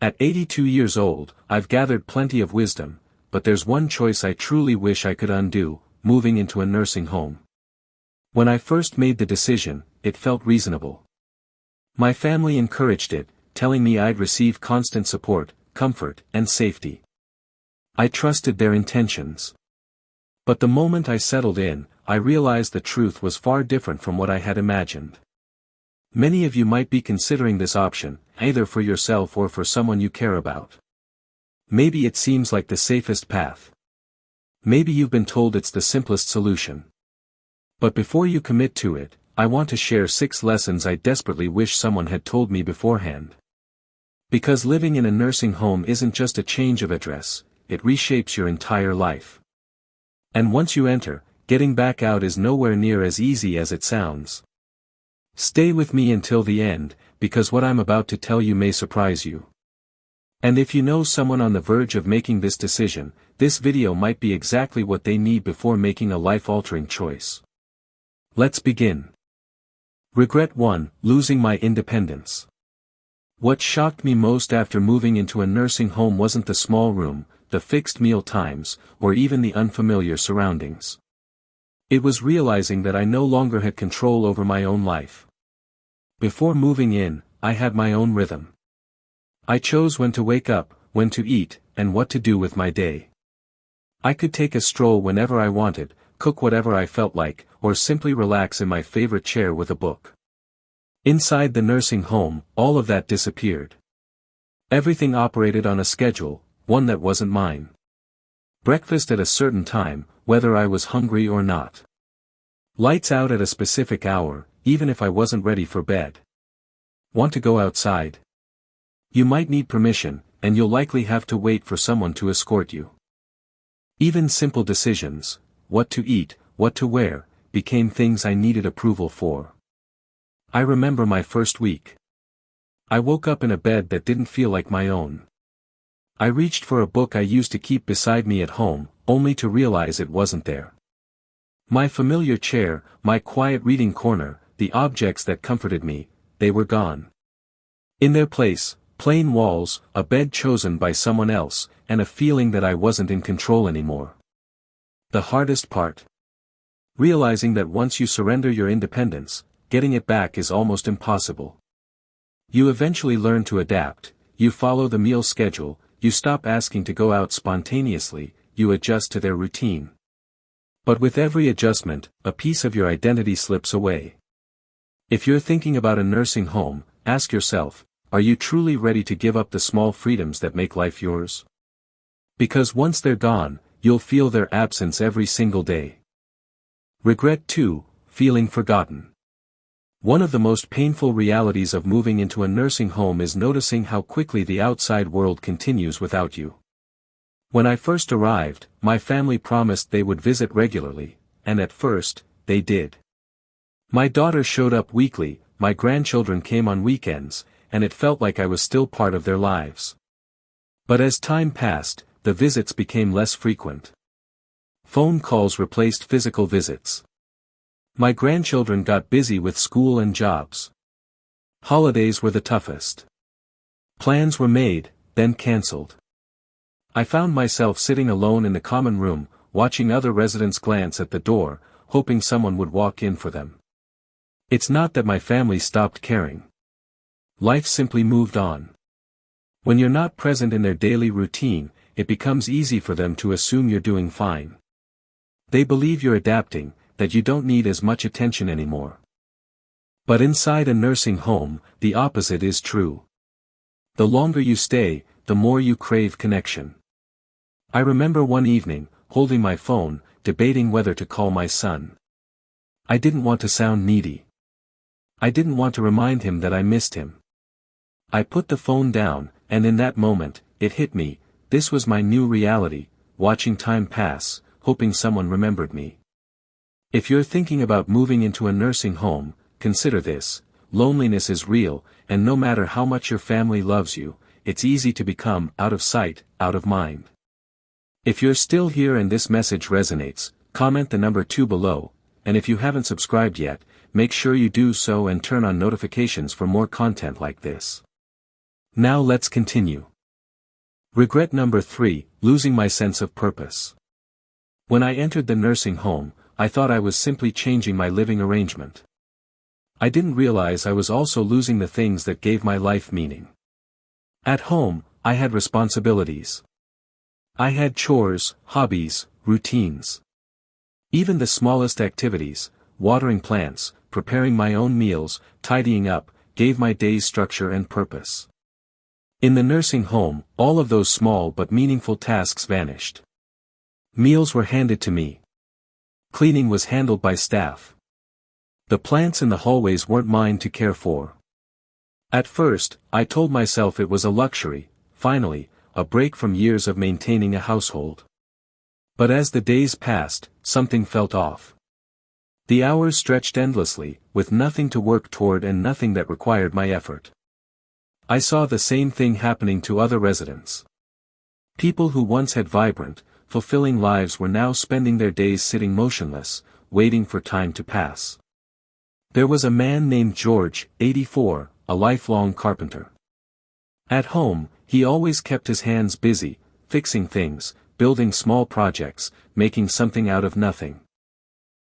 At 82 years old, I've gathered plenty of wisdom, but there's one choice I truly wish I could undo: moving into a nursing home. When I first made the decision, it felt reasonable. My family encouraged it, telling me I'd receive constant support, comfort, and safety. I trusted their intentions. But the moment I settled in, I realized the truth was far different from what I had imagined. Many of you might be considering this option, either for yourself or for someone you care about. Maybe it seems like the safest path. Maybe you've been told it's the simplest solution. But before you commit to it, I want to share 6 lessons I desperately wish someone had told me beforehand. Because living in a nursing home isn't just a change of address, it reshapes your entire life. And once you enter, getting back out is nowhere near as easy as it sounds. Stay with me until the end, because what I'm about to tell you may surprise you. And if you know someone on the verge of making this decision, this video might be exactly what they need before making a life-altering choice. Let's begin. Regret 1: losing my independence. What shocked me most after moving into a nursing home wasn't the small room, the fixed meal times, or even the unfamiliar surroundings. It was realizing that I no longer had control over my own life. Before moving in, I had my own rhythm. I chose when to wake up, when to eat, and what to do with my day. I could take a stroll whenever I wanted, cook whatever I felt like, or simply relax in my favorite chair with a book. Inside the nursing home, all of that disappeared. Everything operated on a schedule, one that wasn't mine. Breakfast at a certain time, whether I was hungry or not. Lights out at a specific hour, even if I wasn't ready for bed. Want to go outside? You might need permission, and you'll likely have to wait for someone to escort you. Even simple decisions, what to eat, what to wear, became things I needed approval for. I remember my first week. I woke up in a bed that didn't feel like my own. I reached for a book I used to keep beside me at home, only to realize it wasn't there. My familiar chair, my quiet reading corner, the objects that comforted me, they were gone. In their place, plain walls, a bed chosen by someone else, and a feeling that I wasn't in control anymore. The hardest part? Realizing that once you surrender your independence, getting it back is almost impossible. You eventually learn to adapt, you follow the meal schedule, you stop asking to go out spontaneously, you adjust to their routine. But with every adjustment, a piece of your identity slips away. If you're thinking about a nursing home, ask yourself, are you truly ready to give up the small freedoms that make life yours? Because once they're gone, you'll feel their absence every single day. Regret 2: feeling forgotten. One of the most painful realities of moving into a nursing home is noticing how quickly the outside world continues without you. When I first arrived, my family promised they would visit regularly, and at first, they did. My daughter showed up weekly, my grandchildren came on weekends, and it felt like I was still part of their lives. But as time passed, the visits became less frequent. Phone calls replaced physical visits. My grandchildren got busy with school and jobs. Holidays were the toughest. Plans were made, then cancelled. I found myself sitting alone in the common room, watching other residents glance at the door, hoping someone would walk in for them. It's not that my family stopped caring. Life simply moved on. When you're not present in their daily routine, it becomes easy for them to assume you're doing fine. They believe you're adapting, that you don't need as much attention anymore. But inside a nursing home, the opposite is true. The longer you stay, the more you crave connection. I remember one evening, holding my phone, debating whether to call my son. I didn't want to sound needy. I didn't want to remind him that I missed him. I put the phone down, and in that moment, it hit me, this was my new reality, watching time pass, hoping someone remembered me. If you're thinking about moving into a nursing home, consider this: loneliness is real, and no matter how much your family loves you, it's easy to become out of sight, out of mind. If you're still here and this message resonates, comment the number 2 below, and if you haven't subscribed yet, make sure you do so and turn on notifications for more content like this. Now let's continue. Regret number 3, losing my sense of purpose. When I entered the nursing home, I thought I was simply changing my living arrangement. I didn't realize I was also losing the things that gave my life meaning. At home, I had responsibilities. I had chores, hobbies, routines. Even the smallest activities, watering plants, preparing my own meals, tidying up, gave my days structure and purpose. In the nursing home, all of those small but meaningful tasks vanished. Meals were handed to me. Cleaning was handled by staff. The plants in the hallways weren't mine to care for. At first, I told myself it was a luxury, finally, a break from years of maintaining a household. But as the days passed, something felt off. The hours stretched endlessly, with nothing to work toward and nothing that required my effort. I saw the same thing happening to other residents. People who once had vibrant, fulfilling lives were now spending their days sitting motionless, waiting for time to pass. There was a man named George, 84, a lifelong carpenter. At home, he always kept his hands busy, fixing things, building small projects, making something out of nothing.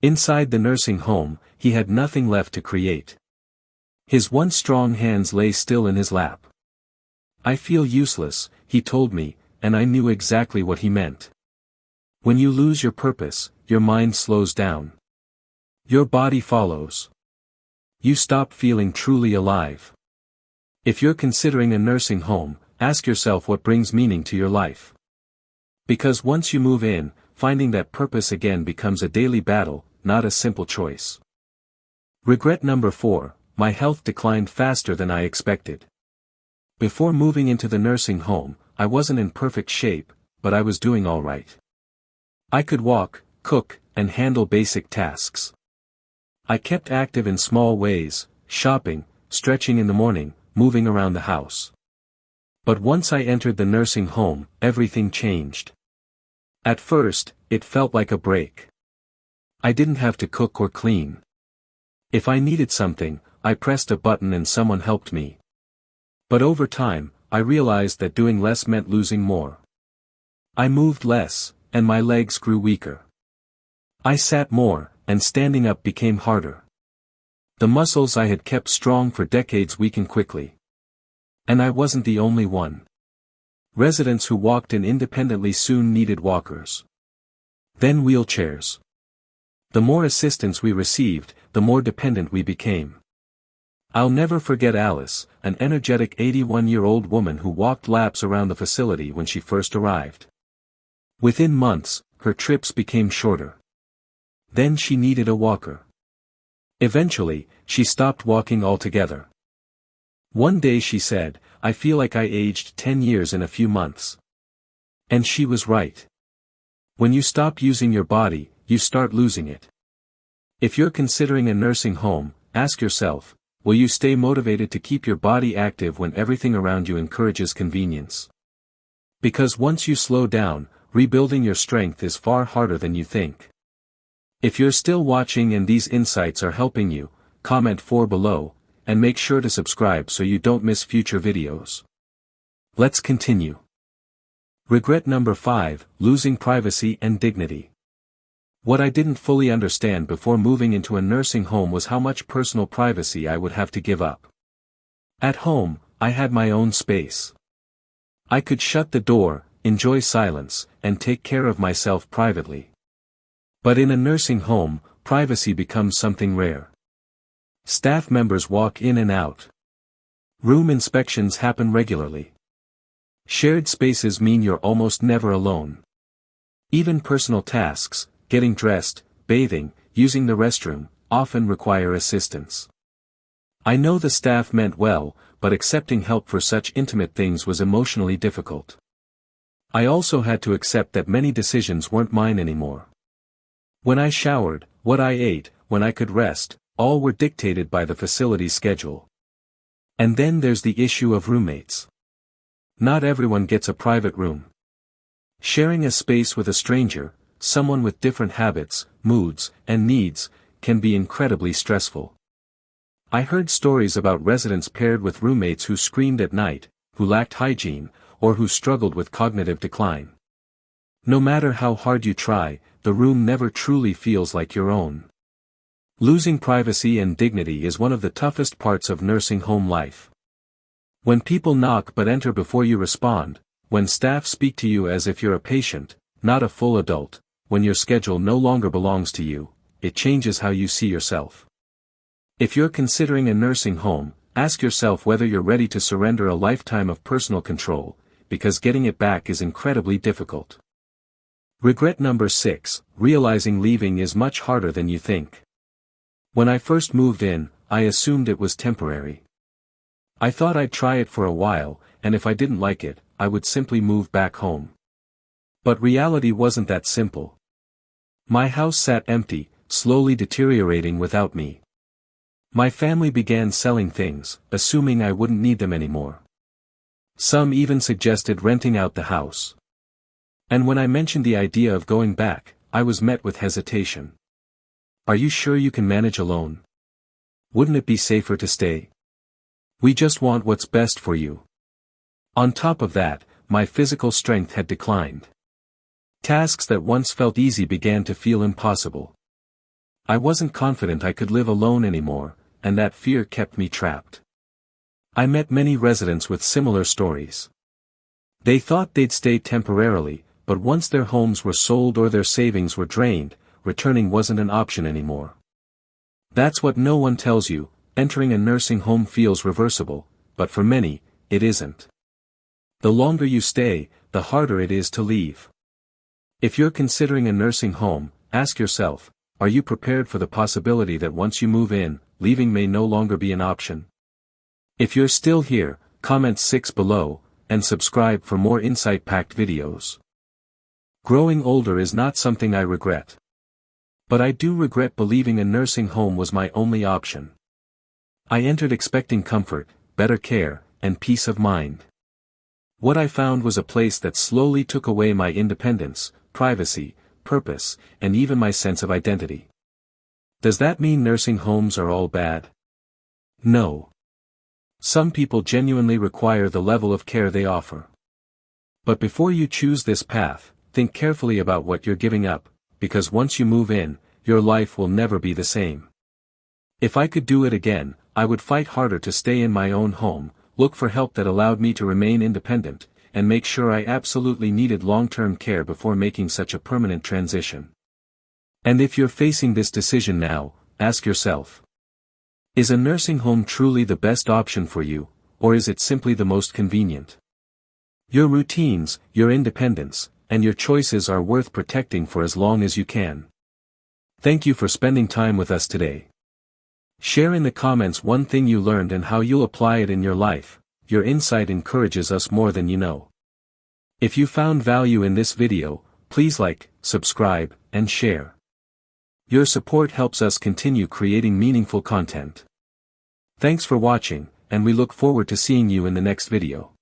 Inside the nursing home, he had nothing left to create. His once strong hands lay still in his lap. I feel useless, he told me, and I knew exactly what he meant. When you lose your purpose, your mind slows down. Your body follows. You stop feeling truly alive. If you're considering a nursing home, ask yourself what brings meaning to your life. Because once you move in, finding that purpose again becomes a daily battle, not a simple choice. Regret number 4, my health declined faster than I expected. Before moving into the nursing home, I wasn't in perfect shape, but I was doing all right. I could walk, cook, and handle basic tasks. I kept active in small ways, shopping, stretching in the morning, moving around the house. But once I entered the nursing home, everything changed. At first, it felt like a break. I didn't have to cook or clean. If I needed something, I pressed a button and someone helped me. But over time, I realized that doing less meant losing more. I moved less, and my legs grew weaker. I sat more, and standing up became harder. The muscles I had kept strong for decades weakened quickly. And I wasn't the only one. Residents who walked in independently soon needed walkers. Then wheelchairs. The more assistance we received, the more dependent we became. I'll never forget Alice, an energetic 81-year-old woman who walked laps around the facility when she first arrived. Within months, her trips became shorter. Then she needed a walker. Eventually, she stopped walking altogether. One day she said, "I feel like I aged 10 years in a few months." And she was right. When you stop using your body, you start losing it. If you're considering a nursing home, ask yourself, will you stay motivated to keep your body active when everything around you encourages convenience? Because once you slow down, rebuilding your strength is far harder than you think. If you're still watching and these insights are helping you, comment 4 below, and make sure to subscribe so you don't miss future videos. Let's continue. Regret number 5, losing privacy and dignity. What I didn't fully understand before moving into a nursing home was how much personal privacy I would have to give up. At home, I had my own space. I could shut the door, enjoy silence, and take care of myself privately. But in a nursing home, privacy becomes something rare. Staff members walk in and out. Room inspections happen regularly. Shared spaces mean you're almost never alone. Even personal tasks, getting dressed, bathing, using the restroom, often require assistance. I know the staff meant well, but accepting help for such intimate things was emotionally difficult. I also had to accept that many decisions weren't mine anymore. When I showered, what I ate, when I could rest, all were dictated by the facility's schedule. And then there's the issue of roommates. Not everyone gets a private room. Sharing a space with a stranger, someone with different habits, moods, and needs, can be incredibly stressful. I heard stories about residents paired with roommates who screamed at night, who lacked hygiene, or who struggled with cognitive decline. No matter how hard you try, the room never truly feels like your own. Losing privacy and dignity is one of the toughest parts of nursing home life. When people knock but enter before you respond, when staff speak to you as if you're a patient, not a full adult, when your schedule no longer belongs to you, it changes how you see yourself. If you're considering a nursing home, ask yourself whether you're ready to surrender a lifetime of personal control, because getting it back is incredibly difficult. Regret number 6, realizing leaving is much harder than you think. When I first moved in, I assumed it was temporary. I thought I'd try it for a while, and if I didn't like it, I would simply move back home. But reality wasn't that simple. My house sat empty, slowly deteriorating without me. My family began selling things, assuming I wouldn't need them anymore. Some even suggested renting out the house. And when I mentioned the idea of going back, I was met with hesitation. Are you sure you can manage alone? Wouldn't it be safer to stay? We just want what's best for you. On top of that, my physical strength had declined. Tasks that once felt easy began to feel impossible. I wasn't confident I could live alone anymore, and that fear kept me trapped. I met many residents with similar stories. They thought they'd stay temporarily, but once their homes were sold or their savings were drained, returning wasn't an option anymore. That's what no one tells you. Entering a nursing home feels reversible, but for many, it isn't. The longer you stay, the harder it is to leave. If you're considering a nursing home, ask yourself, are you prepared for the possibility that once you move in, leaving may no longer be an option? If you're still here, comment 6 below, and subscribe for more insight-packed videos. Growing older is not something I regret. But I do regret believing a nursing home was my only option. I entered expecting comfort, better care, and peace of mind. What I found was a place that slowly took away my independence, privacy, purpose, and even my sense of identity. Does that mean nursing homes are all bad? No. Some people genuinely require the level of care they offer. But before you choose this path, think carefully about what you're giving up, because once you move in, your life will never be the same. If I could do it again, I would fight harder to stay in my own home, look for help that allowed me to remain independent, and make sure I absolutely needed long-term care before making such a permanent transition. And if you're facing this decision now, ask yourself. Is a nursing home truly the best option for you, or is it simply the most convenient? Your routines, your independence, and your choices are worth protecting for as long as you can. Thank you for spending time with us today. Share in the comments one thing you learned and how you'll apply it in your life. Your insight encourages us more than you know. If you found value in this video, please like, subscribe, and share. Your support helps us continue creating meaningful content. Thanks for watching, and we look forward to seeing you in the next video.